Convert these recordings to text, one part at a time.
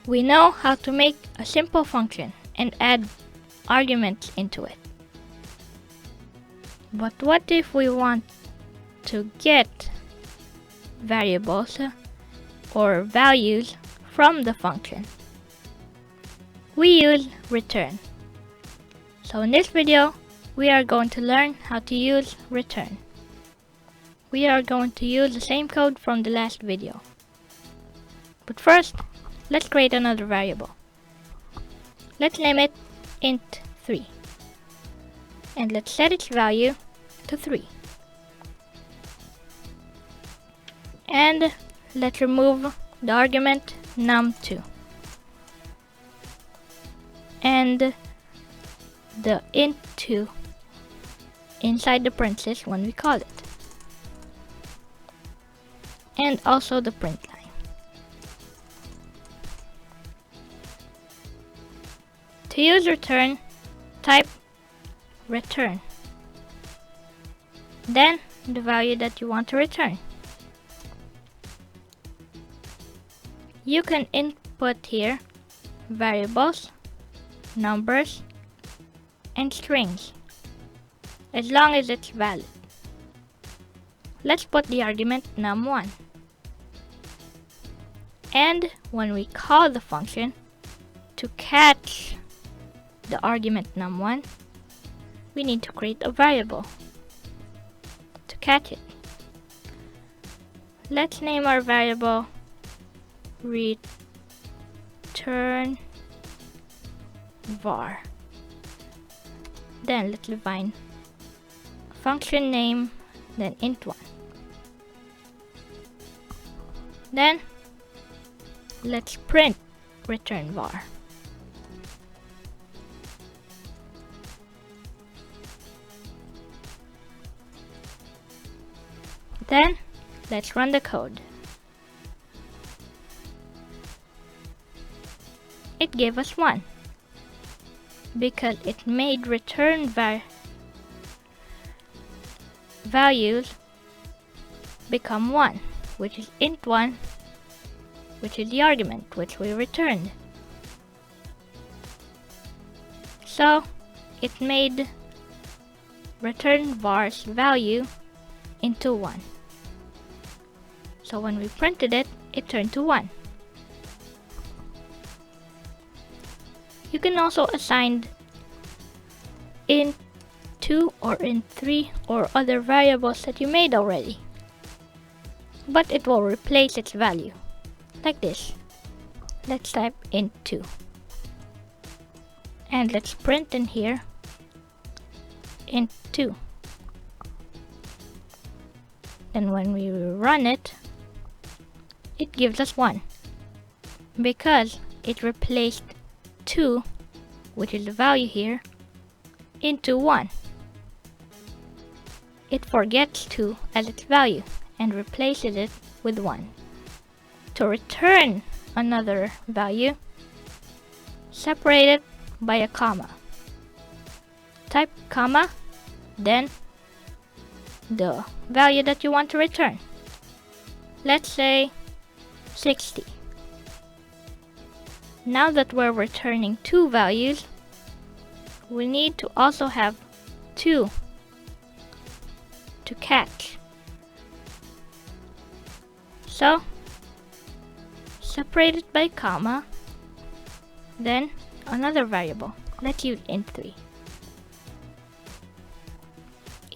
We know how to make a simple function and add arguments into it. But what if we want to get variables or values from the function? We use return. So in this video, we are going to learn how to use return. We are going to use the same code from the last video. But first, let's create another variable. Let's name it int3. And let's set its value to 3. And let's remove the argument num2. And the int2 inside the parentheses when we call it. And also the print line. To use return, type return. Then the value that you want to return. You can input here variables, numbers, and strings, as long as it's valid. Let's put the argument num1. And when we call the function to catch the argument num1, we need to create a variable to catch it. Let's name our variable return var. Then let's define function name, then int1. Then let's print return var. Then let's run the code. It gave us 1 because it made return values become 1, which is int1, which is the argument which we returned. So it made return var's value into 1. So when we printed it, it turned to 1. You can also assign int2 or int3 or other variables that you made already. But it will replace its value, like this. Let's type int2. And let's print in here int2. Then when we run it, it gives us 1 because it replaced 2, which is the value here, into 1. It forgets 2 as its value and replaces it with 1. To return another value, separate it by a comma. Type comma, then the value that you want to return. Let's say 60. Now that we're returning 2 values, we need to also have 2 to catch. So separate it by comma, then another variable. Let's use int3.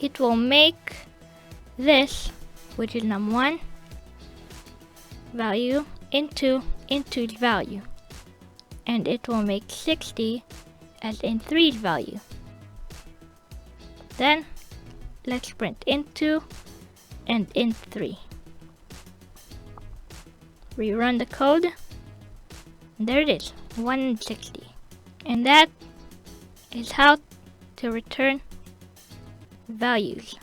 It will make this, which is num1 value, into its value, and it will make 60 as int3's value. Then let's print int2 and int3. Rerun the code. There it is, 160. And that is how to return values.